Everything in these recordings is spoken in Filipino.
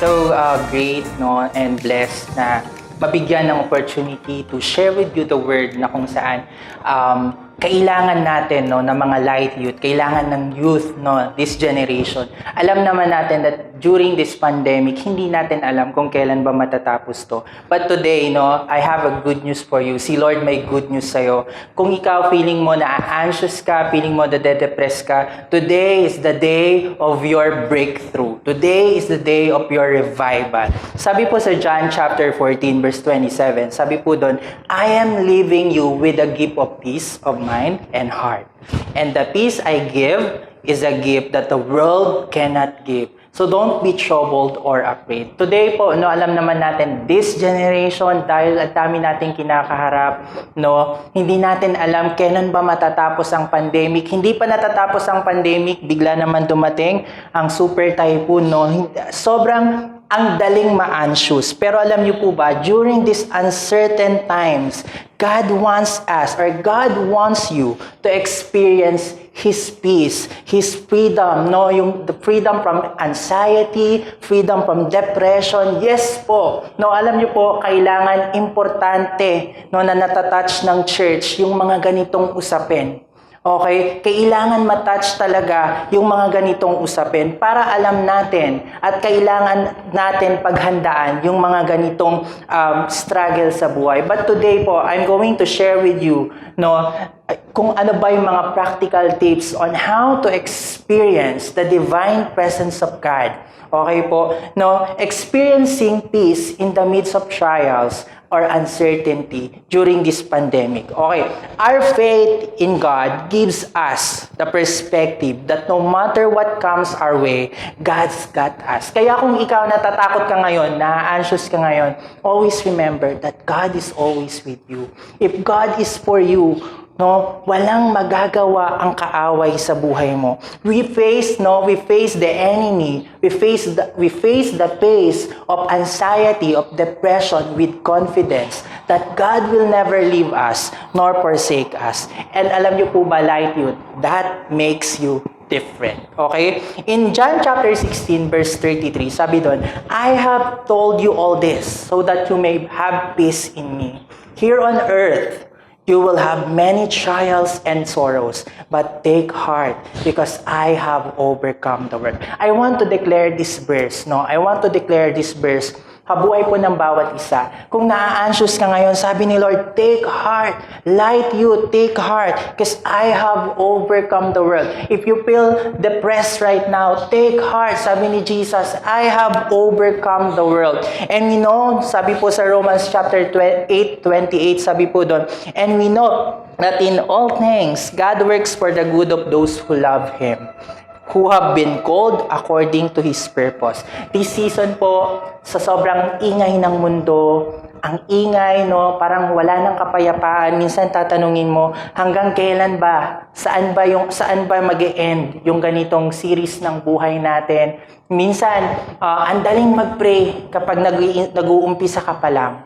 so great, no, and blessed na mabigyan ng opportunity to share with you the word na kung saan kailangan natin, no, ng mga light youth, kailangan ng youth, no, this generation. Alam naman natin that during this pandemic, hindi natin alam kung kailan ba matatapos to. But today, no, I have a good news for you. Si Lord may good news sa'yo. Kung ikaw feeling mo na anxious ka, feeling mo na depress ka, today is the day of your breakthrough. Today is the day of your revival. Sabi po sa John chapter 14 verse 27, sabi po doon, I am leaving you with a gift of peace of mind and heart. And the peace I give is a gift that the world cannot give. So don't be troubled or afraid. Today po, no, alam naman natin, this generation, dahil ang dami nating kinakaharap, no, hindi natin alam kailan ba matatapos ang pandemic. Hindi pa natatapos ang pandemic, bigla naman dumating ang super typhoon, no. Sobrang ang daling ma-anxious. Pero alam niyo po ba, during these uncertain times, God wants us, or God wants you to experience His peace, His freedom, no? The freedom from anxiety, freedom from depression. Yes po. No, alam niyo po, kailangan importante, no, na natatouch ng church yung mga ganitong usapin. Okay? Kailangan matouch talaga yung mga ganitong usapin para alam natin at kailangan natin paghandaan yung mga ganitong struggle sa buhay. But today po, I'm going to share with you, no, kung ano ba yung mga practical tips on how to experience the divine presence of God. Okay po? No, experiencing peace in the midst of trials or uncertainty during this pandemic. Okay, our faith in God gives us the perspective that no matter what comes our way, God's got us. Kaya kung ikaw natatakot ka ngayon, na-anxious ka ngayon, always remember that God is always with you. If God is for you, no, walang magagawa ang kaaway sa buhay mo. We face the enemy. We face the pace of anxiety, of depression with confidence that God will never leave us nor forsake us. And alam niyo po ba, Light Youth, that makes you different. Okay? In John chapter 16 verse 33, sabi doon, I have told you all this so that you may have peace in me. Here on earth, you will have many trials and sorrows, but take heart because I have overcome the world. I want to declare this verse, no? I want to declare this verse kabuhay po ng bawat isa. Kung na-anxious ka ngayon, sabi ni Lord, take heart. Light you, take heart because I have overcome the world. If you feel depressed right now, take heart. Sabi ni Jesus, I have overcome the world. And we know, sabi po sa Romans chapter 8:28, sabi po doon, and we know that in all things, God works for the good of those who love Him, who have been called according to His purpose. This season po, sa sobrang ingay ng mundo, ang ingay, no, parang wala ng kapayapaan. Minsan tatanungin mo, hanggang kailan ba? Saan ba mag-e-end yung ganitong series ng buhay natin? Minsan, ang daling mag-pray kapag nag-uumpisa ka pa lang.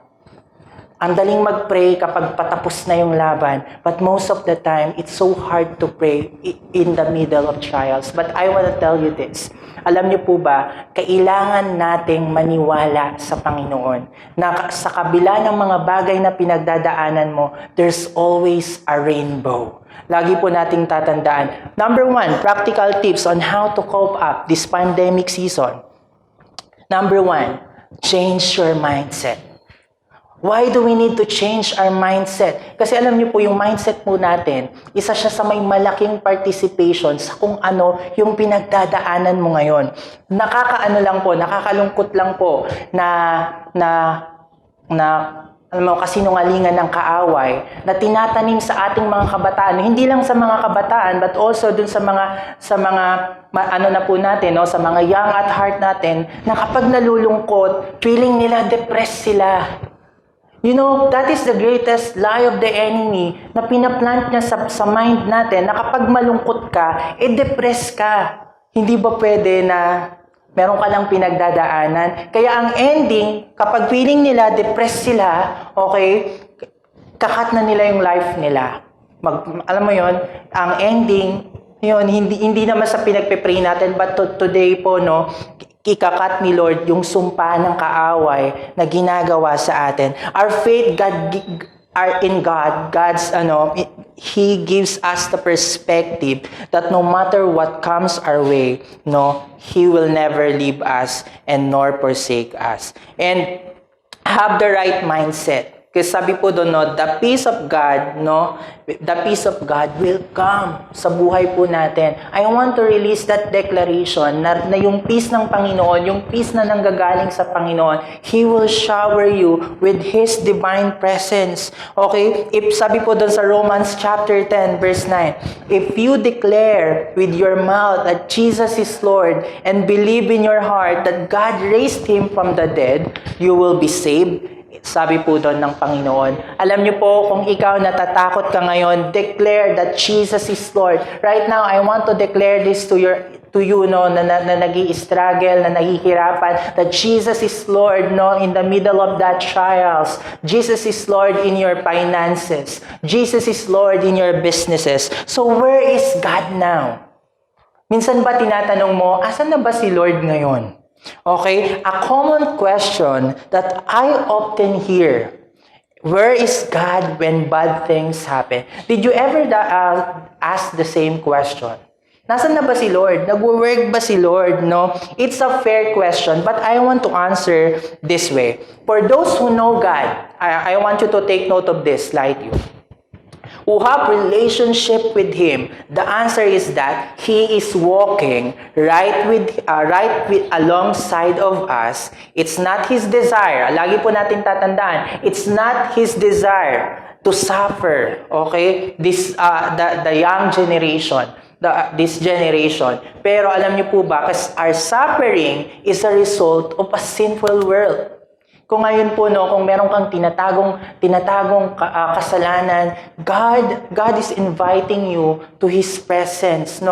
Ang daling mag-pray kapag patapos na yung laban. But most of the time, it's so hard to pray in the middle of trials. But I want to tell you this. Alam niyo po ba, kailangan nating maniwala sa Panginoon na sa kabila ng mga bagay na pinagdadaanan mo, there's always a rainbow. Lagi po nating tatandaan. Number 1, practical tips on how to cope up this pandemic season. Number 1, change your mindset. Why do we need to change our mindset? Kasi alam niyo po, yung mindset po natin, isa siya sa may malaking participation sa kung ano yung pinagdadaanan mo ngayon. Nakakalungkot lang po alam mo, kasinungalingan ng kaaway na tinatanim sa ating mga kabataan. Hindi lang sa mga kabataan, but also dun sa mga ano na po natin, no, sa mga young at heart natin, na kapag nalulungkot, feeling nila depressed sila. You know, that is the greatest lie of the enemy na pinaplant niya sa mind natin na kapag malungkot ka, depressed ka. Hindi ba pwede na meron ka lang pinagdadaanan? Kaya ang ending, kapag feeling nila, depressed sila, okay, kakat na nila yung life nila. Alam mo yon, ang ending, yun, hindi naman sa pinagpe-pray natin, but today po, no, ikakat ni Lord yung sumpa ng kaaway na ginagawa sa atin. Our faith are in God. He gives us the perspective that no matter what comes our way, He will never leave us and nor forsake us. And have the right mindset. Kasi sabi po doon, the peace of God, the peace of God will come sa buhay po natin. I want to release that declaration na yung peace ng Panginoon, yung peace na nanggagaling sa Panginoon, He will shower you with His divine presence. Okay? If sabi po doon sa Romans chapter 10, verse 9, if you declare with your mouth that Jesus is Lord and believe in your heart that God raised Him from the dead, you will be saved. Sabi po doon ng Panginoon. Alam niyo po, kung ikaw natatakot ka ngayon, declare that Jesus is Lord. Right now, I want to declare this to you, na nag-i-struggle, na nahihirapan, that Jesus is Lord, in the middle of that trials. Jesus is Lord in your finances. Jesus is Lord in your businesses. So where is God now? Minsan ba tinatanong mo, asan na ba si Lord ngayon? Okay, a common question that I often hear, where is God when bad things happen? Did you ever ask the same question? Nasaan na ba si Lord? Nagwo-work ba si Lord? It's a fair question, but I want to answer this way. For those who know God, I want you to take note of this, like you, who have relationship with Him, the answer is that He is walking right with alongside of us. It's not His desire. Lagi po natin tatandaan, it's not His desire to suffer. Okay, the young generation. This generation. Pero alam niyo po ba, kasi our suffering is a result of a sinful world. Kung ngayon po, kung meron kang tinatagong kasalanan, God is inviting you to His presence,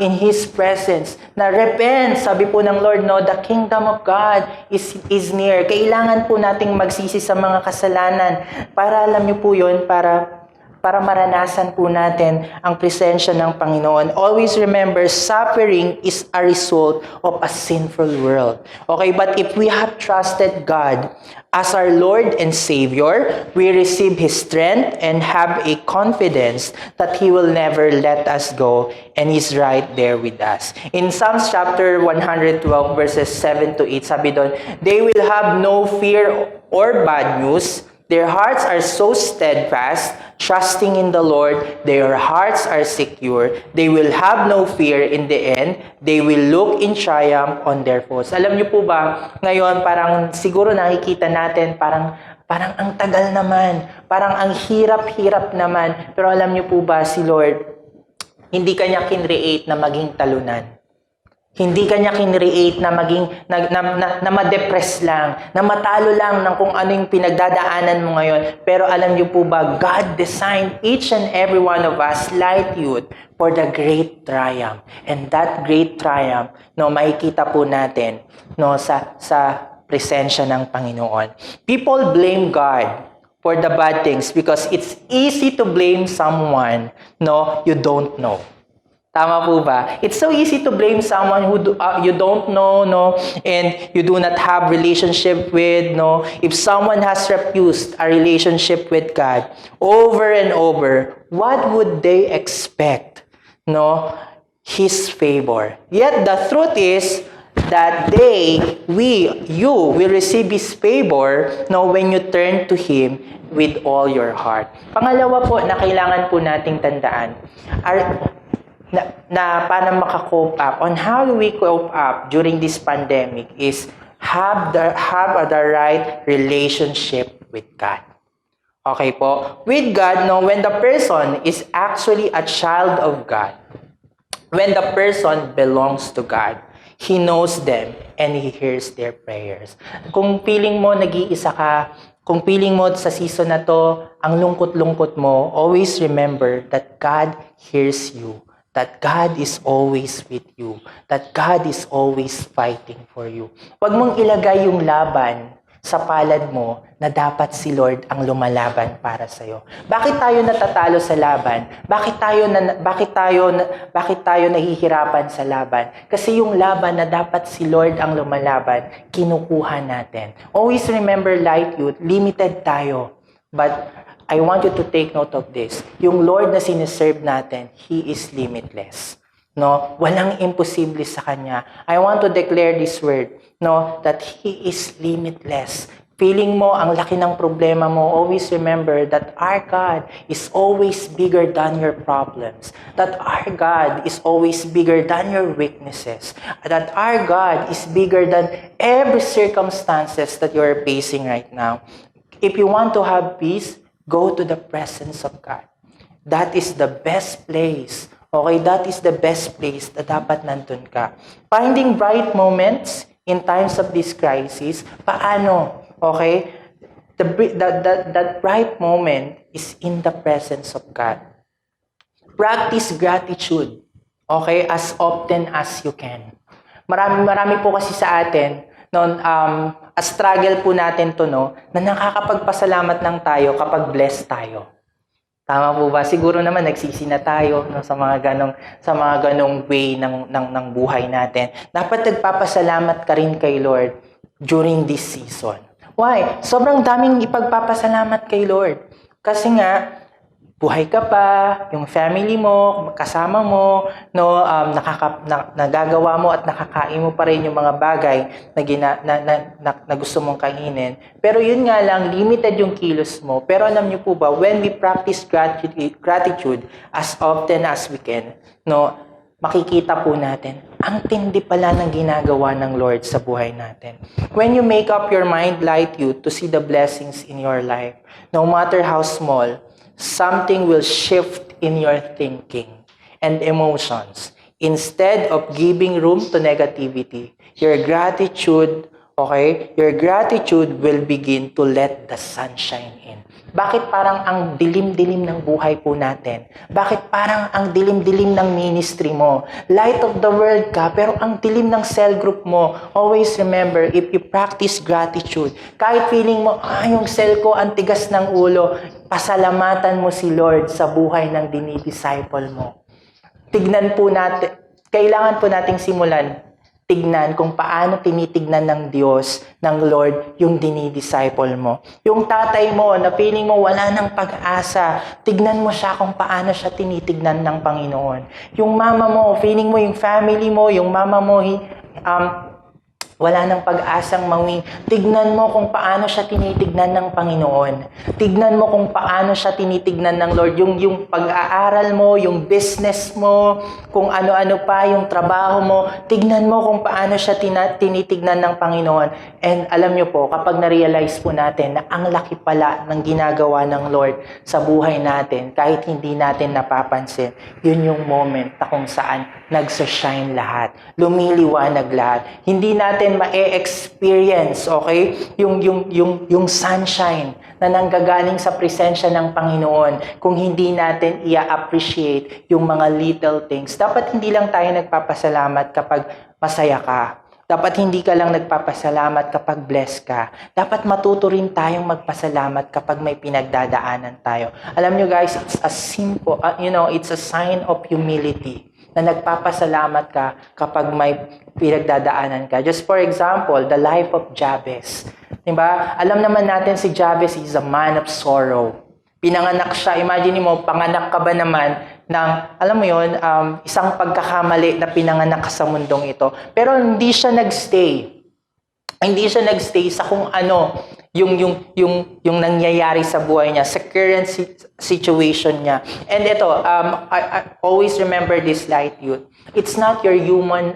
in His presence. Na repent, sabi po ng Lord, the kingdom of God is near. Kailangan po nating magsisi sa mga kasalanan. Para alam niyo po yun, para maranasan po natin ang presensya ng Panginoon. Always remember, suffering is a result of a sinful world. Okay, but if we have trusted God as our Lord and Savior, we receive His strength and have a confidence that He will never let us go and He's right there with us. In Psalms chapter 112 verses 7 to 8, sabi doon, they will have no fear or bad news. Their hearts are so steadfast, trusting in the Lord. Their hearts are secure. They will have no fear in the end. They will look in triumph on their foes. Alam niyo po ba, ngayon parang siguro nakikita natin, parang ang tagal naman, parang ang hirap-hirap naman. Pero alam niyo po ba, si Lord, hindi Kanya kinreate na maging talunan. Hindi Kanya kinreate na maging na ma-depress lang, na matalo lang ng kung ano yung pinagdadaanan mo ngayon. Pero alam niyo po ba, God designed each and every one of us, Light Youth, for the great triumph. And that great triumph, makikita po natin, sa presensya ng Panginoon. People blame God for the bad things because it's easy to blame someone you don't know. Tama po ba? It's so easy to blame someone who you don't know, and you do not have relationship with, If someone has refused a relationship with God over and over, what would they expect? His favor. Yet the truth is that you will receive His favor, when you turn to Him with all your heart. Pangalawa po na kailangan po nating tandaan, na paano maka-cope up, on how do we cope up during this pandemic is have the right relationship with God. Okay po? With God, when the person is actually a child of God, when the person belongs to God, He knows them and He hears their prayers. Kung feeling mo nag-iisa ka, kung feeling mo sa season na to, ang lungkot-lungkot mo, always remember that God hears you. That God is always with you. That God is always fighting for you. Huwag mong ilagay yung laban sa palad mo na dapat si Lord ang lumalaban para sa iyo. Bakit tayo natatalo sa laban? Bakit tayo nahihirapan sa laban? Kasi yung laban na dapat si Lord ang lumalaban, kinukuha natin. Always remember, Light Youth, limited tayo. But I want you to take note of this. Yung Lord na siniserve natin, He is limitless. No, walang imposible sa Kanya. I want to declare this word, no, that He is limitless. Feeling mo ang laki ng problema mo, always remember that our God is always bigger than your problems. That our God is always bigger than your weaknesses. That our God is bigger than every circumstances that you are facing right now. If you want to have peace, go to the presence of God. That is the best place. Okay, that is the best place na dapat nandun ka. Finding bright moments in times of this crisis, paano? Okay? That bright moment is in the presence of God. Practice gratitude. Okay? As often as you can. Marami po kasi sa atin, no, a struggle po natin to, no, na nakakapagpasalamat lang tayo kapag blessed tayo. Tama po ba? Siguro naman nagsisi na tayo, no, sa mga ganong way ng buhay natin. Dapat nagpapasalamat ka rin kay Lord during this season. Why? Sobrang daming ipagpapasalamat kay Lord. Kasi nga, buhay ka pa, yung family mo, kasama mo, no, nagagawa mo at nakakain mo pa rin yung mga bagay na gusto mong kainin. Pero yun nga lang, limited yung kilos mo. Pero alam niyo po ba, when we practice gratitude as often as we can, no, makikita po natin, ang tindi pala ng ginagawa ng Lord sa buhay natin. When you make up your mind, Light Youth, to see the blessings in your life, no matter how small, something will shift in your thinking and emotions. Instead of giving room to negativity, your gratitude will begin to let the sunshine in. Bakit parang ang dilim-dilim ng buhay po natin? Bakit parang ang dilim-dilim ng ministry mo? Light of the world ka, pero ang dilim ng cell group mo. Always remember, if you practice gratitude, kahit feeling mo, yung cell ko ang tigas ng ulo, pasalamatan mo si Lord sa buhay ng dinidisciple mo. Tignan po natin, kailangan po nating simulan tignan kung paano tinitignan ng Diyos, ng Lord, yung dinidisciple mo. Yung tatay mo, na feeling mo wala ng pag-asa, tignan mo siya kung paano siya tinitignan ng Panginoon. Yung mama mo, feeling mo yung family mo, yung mama mo, wala ng pag-asang mawing. Tignan mo kung paano siya tinitignan ng Panginoon. Tignan mo kung paano siya tinitignan ng Lord. Yung pag-aaral mo, yung business mo, kung ano-ano pa, yung trabaho mo. Tignan mo kung paano siya tinitignan ng Panginoon. And alam nyo po, kapag na-realize po natin na ang laki pala ng ginagawa ng Lord sa buhay natin, kahit hindi natin napapansin, yun yung moment na kung saan nagsa-shine lahat. Lumiliwanag lahat. Hindi natin ma-experience, okay? Yung sunshine na nanggagaling sa presensya ng Panginoon kung hindi natin i-appreciate yung mga little things. Dapat hindi lang tayo nagpapasalamat kapag masaya ka. Dapat hindi ka lang nagpapasalamat kapag blessed ka. Dapat matuto rin tayong magpasalamat kapag may pinagdadaanan tayo. Alam nyo guys, it's a simple, it's a sign of humility na nagpapasalamat ka kapag may pinagdadaanan ka. Just for example, the life of Jabez. Diba? Alam naman natin si Jabez is a man of sorrow. Pinanganak siya, imagine mo, panganak ka ba naman ng, alam mo yun, isang pagkakamali na pinanganak ka sa mundong ito. Pero hindi siya nagstay. Hindi siya nagstay sa kung ano yung nangyayari sa buhay niya, sa current situation niya. And ito, I always remember this, Light Youth. It's not your human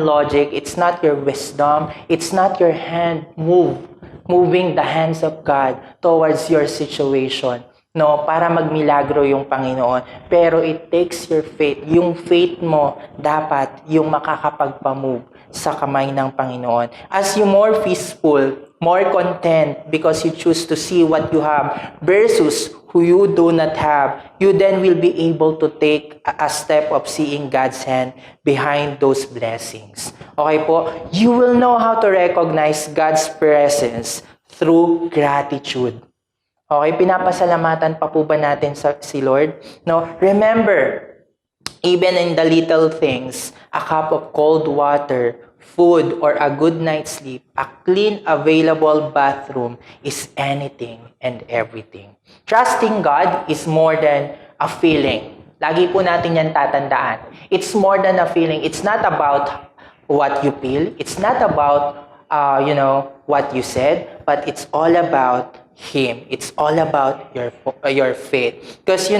logic. It's not your wisdom. It's not your hand moving the hands of God towards your situation. No, para magmilagro yung Panginoon. Pero it takes your faith. Yung faith mo dapat yung makakapagpamove sa kamay ng Panginoon. As you more peaceful, more content because you choose to see what you have versus who you do not have, you then will be able to take a step of seeing God's hand behind those blessings. Okay po? You will know how to recognize God's presence through gratitude. Okay, pinapasalamatan pa po ba natin si Lord? No, remember, even in the little things, a cup of cold water, food, or a good night's sleep, a clean, available bathroom is anything and everything. Trusting God is more than a feeling. Lagi po natin yan tatandaan. It's more than a feeling. It's not about what you feel. It's not about, what you said, but it's all about Him. It's all about your faith. Because,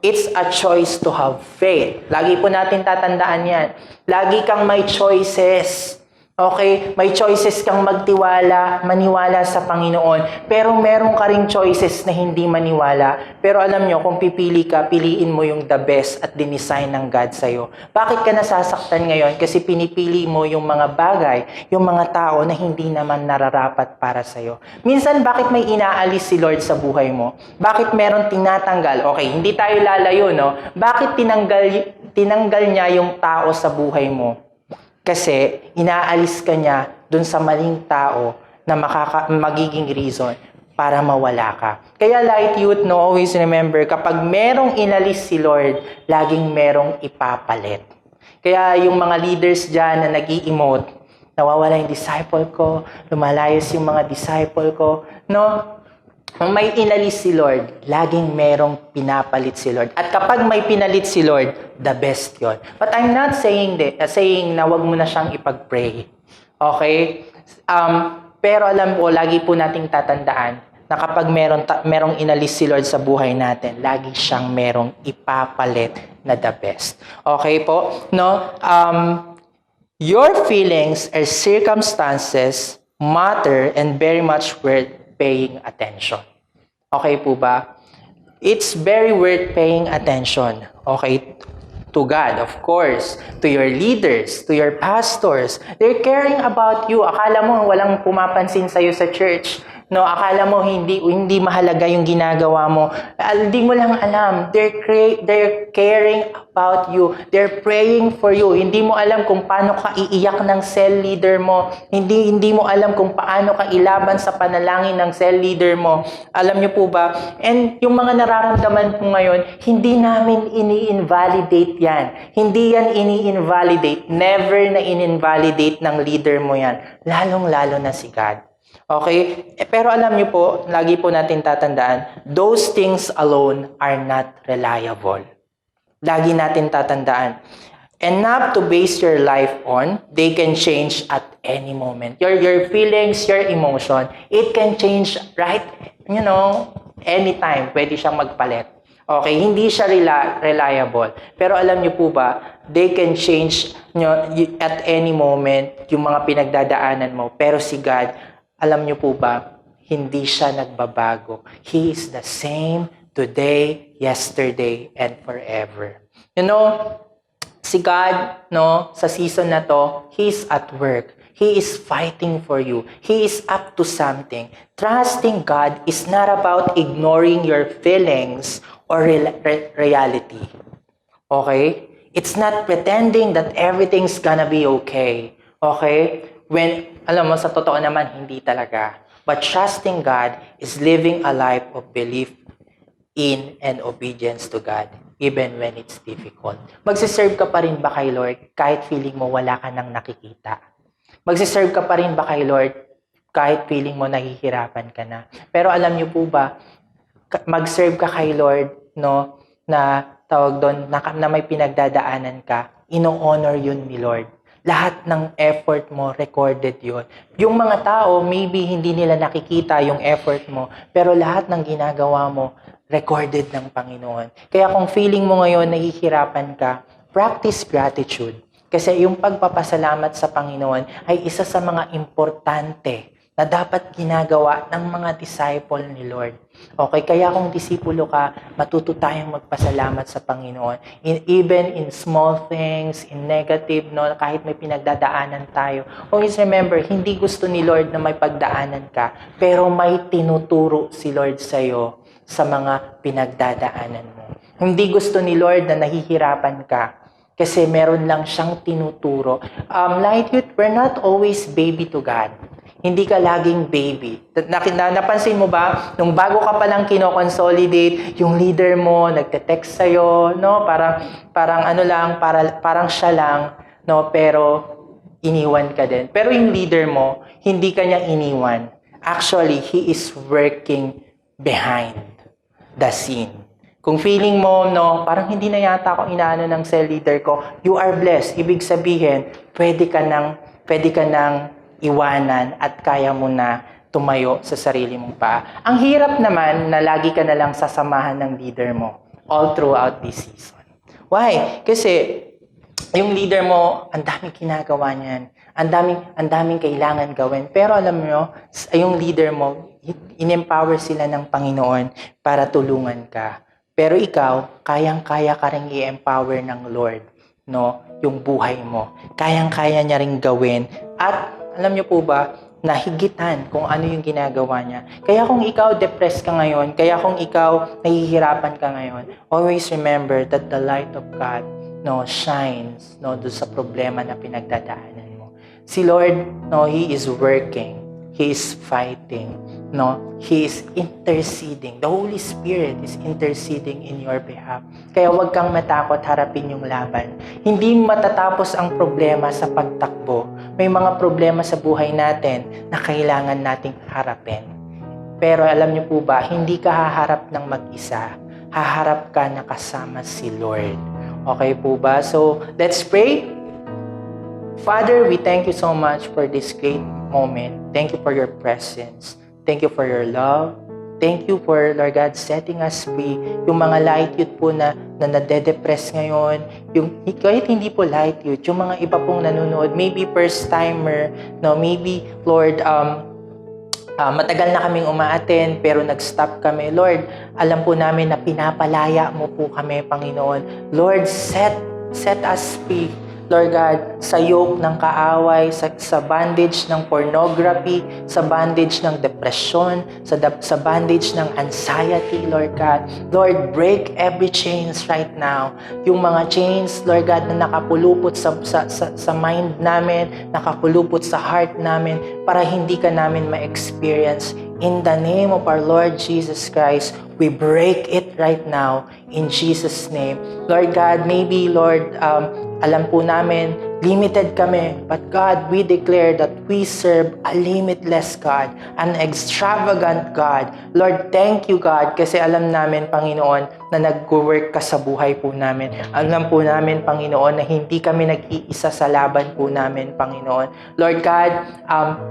it's a choice to have faith. Lagi po natin tatandaan yan. Lagi kang may choices. Okay? May choices kang maniwala sa Panginoon. Pero meron ka ring choices na hindi maniwala. Pero alam nyo, kung pipili ka, piliin mo yung the best at dinesign ng God sa'yo. Bakit ka nasasaktan ngayon? Kasi pinipili mo yung mga bagay, yung mga tao na hindi naman nararapat para sa'yo. Minsan, bakit may inaalis si Lord sa buhay mo? Bakit meron tinatanggal? Okay, hindi tayo lalayo, no? Bakit tinanggal niya yung tao sa buhay mo? Kasi inaalis ka niya dun sa maling tao na magiging reason para mawala ka. Kaya Light Youth, always remember, kapag merong inalis si Lord, laging merong ipapalit. Kaya yung mga leaders dyan na nag-i-emote, nawawala yung disciple ko, lumalayas yung mga disciple ko, no? Kung may inalis si Lord, laging merong pinapalit si Lord. At kapag may pinalit si Lord, the best yon. But I'm not saying na wag mo na siyang ipag-pray. Okay? Pero alam ko, lagi po nating tatandaan na kapag merong inalis si Lord sa buhay natin, lagi siyang merong ipapalit na the best. Okay po? No? Your feelings or circumstances matter and very much worth paying attention. Okay po ba? It's very worth paying attention. Okay? To God, of course. To your leaders, to your pastors. They're caring about you. Akala mo walang pumapansin sa'yo sa church. No, akala mo hindi mahalaga yung ginagawa mo. Hindi mo lang alam. They're caring about you. They're praying for you. Hindi mo alam kung paano ka iiyak ng cell leader mo. Hindi mo alam kung paano ka ilaban sa panalangin ng cell leader mo. Alam niyo po ba? And yung mga nararamdaman po ngayon, hindi namin ini-invalidate yan. Hindi yan ini-invalidate. Never na in-invalidate ng leader mo yan. Lalong-lalo na si God. Okay? Pero alam niyo po, lagi po natin tatandaan, those things alone are not reliable. Lagi natin tatandaan. Enough to base your life on, they can change at any moment. Your feelings, your emotion, it can change right, anytime. Pwede siyang magpalit. Okay? Hindi siya reliable. Pero alam niyo po ba, they can change at any moment yung mga pinagdadaanan mo. Pero si God, alam niyo po ba, hindi siya nagbabago. He is the same today, yesterday, and forever. Si God, sa season na to, He is at work. He is fighting for you. He is up to something. Trusting God is not about ignoring your feelings or reality. Okay? It's not pretending that everything's gonna be okay. Okay? Alam mo, sa totoo naman, hindi talaga. But trusting God is living a life of belief in and obedience to God, even when it's difficult. Magsiserve ka pa rin ba kay Lord kahit feeling mo wala ka nang nakikita? Magsiserve ka pa rin ba kay Lord kahit feeling mo nahihirapan ka na? Pero alam niyo po ba, mag-serve ka kay Lord, na tawag doon, na may pinagdadaanan ka, ino-honor yun ni Lord. Lahat ng effort mo, recorded yun. Yung mga tao, maybe hindi nila nakikita yung effort mo, pero lahat ng ginagawa mo, recorded ng Panginoon. Kaya kung feeling mo ngayon, nahihirapan ka, practice gratitude. Kasi yung pagpapasalamat sa Panginoon ay isa sa mga importante na dapat ginagawa ng mga disciple ni Lord. Okay, kaya kung disipulo ka, matuto tayong magpasalamat sa Panginoon. Even in small things, in negative, kahit may pinagdadaanan tayo. Always remember, hindi gusto ni Lord na may pagdaanan ka, pero may tinuturo si Lord sa'yo sa mga pinagdadaanan mo. Hindi gusto ni Lord na nahihirapan ka kasi meron lang siyang tinuturo. Light youth, we're not always baby to God. Hindi ka laging baby. Napansin mo ba, nung bago ka palang kino-consolidate, yung leader mo, nagte-text sa'yo, no? Parang siya lang, no? Pero iniwan ka din. Pero yung leader mo, hindi ka niya iniwan. Actually, he is working behind the scene. Kung feeling mo, no, parang hindi na yata ako inaano ng cell leader ko, you are blessed. Ibig sabihin, pwede ka nang iwanan at kaya mo na tumayo sa sarili mong paa. Ang hirap naman na lagi ka na lang sasamahan ng leader mo all throughout this season. Why? Kasi yung leader mo, ang daming ginagawa niyan. Ang daming kailangan gawin. Pero alam mo, yung leader mo, in-empower sila ng Panginoon para tulungan ka. Pero ikaw, kayang-kaya ka rin i-empower ng Lord, no? Yung buhay mo. Kayang-kaya niya rin gawin. At alam niyo po ba, nahigitan kung ano yung ginagawa niya. Kaya kung ikaw depressed ka ngayon, kaya kung ikaw nahihirapan ka ngayon, always remember that the light of God, no, shines, no, doon sa problema na pinagdadaanan mo. Si Lord, no, He is working. He is fighting. No? He is interceding. The Holy Spirit is interceding in your behalf. Kaya huwag kang matakot harapin yung laban. Hindi matatapos ang problema sa pagtakbo. May mga problema sa buhay natin na kailangan nating harapin. Pero alam niyo po ba, hindi ka haharap ng mag-isa. Haharap ka na kasama si Lord. Okay po ba? So, let's pray. Father, we thank you so much for this great moment. Thank you for your presence. Thank you for your love. Thank you for, Lord God, setting us free. Yung mga light youth po na nade-depress ngayon, yung, kahit hindi po light youth, yung mga iba pong nanonood, maybe first timer, no, maybe, Lord, matagal na kaming umaattend pero nag-stop kami. Lord, alam po namin na pinapalaya mo po kami, Panginoon. Lord, set us free. Lord God, sa yoke ng kaaway, sa bondage ng pornography, sa bondage ng depression, sa bondage ng anxiety, Lord God. Lord, break every chains right now. Yung mga chains, Lord God, na nakapulupot sa mind namin, nakapulupot sa heart namin, para hindi ka namin ma-experience. In the name of our Lord Jesus Christ, we break it right now in Jesus' name. Lord God, maybe, Lord, alam po namin, limited kami. But God, we declare that we serve a limitless God, an extravagant God. Lord, thank you, God, kasi alam namin, Panginoon, na nag-work ka sa buhay po namin. Alam po namin, Panginoon, na hindi kami nag-iisa sa laban po namin, Panginoon. Lord God,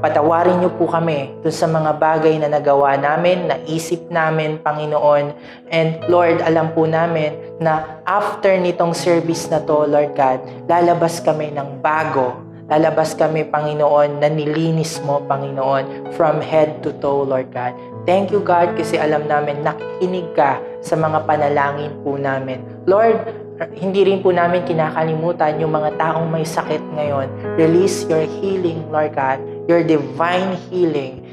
patawarin niyo po kami dun sa mga bagay na nagawa namin, naisip namin, Panginoon. And Lord, alam po namin na after nitong service na to, Lord God, lalabas kami ng bago. Lalabas kami, Panginoon, na nilinis mo, Panginoon, from head to toe, Lord God. Thank you, God, kasi alam namin nakikinig ka sa mga panalangin po namin. Lord, hindi rin po namin kinakalimutan yung mga taong may sakit ngayon. Release your healing, Lord God, your divine healing.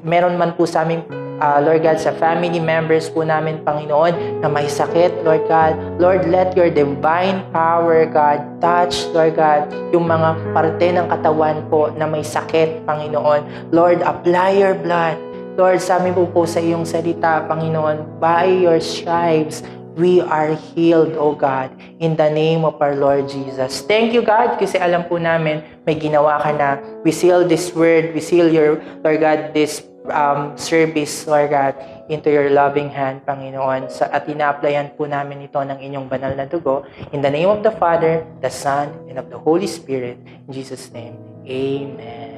Meron man po sa aming Lord God, sa family members po namin, Panginoon, na may sakit, Lord God. Lord, let your divine power, God, touch, Lord God, yung mga parte ng katawan po na may sakit, Panginoon. Lord, apply your blood. Lord, sabi po sa iyong salita, Panginoon, by your stripes, we are healed, O God, in the name of our Lord Jesus. Thank you, God, kasi alam po namin, may ginawa ka na. We seal this word, we seal your, Lord God, this service, Lord God, into your loving hand, Panginoon. At ina-applyan po namin ito ng inyong banal na dugo. In the name of the Father, the Son, and of the Holy Spirit. In Jesus' name, Amen.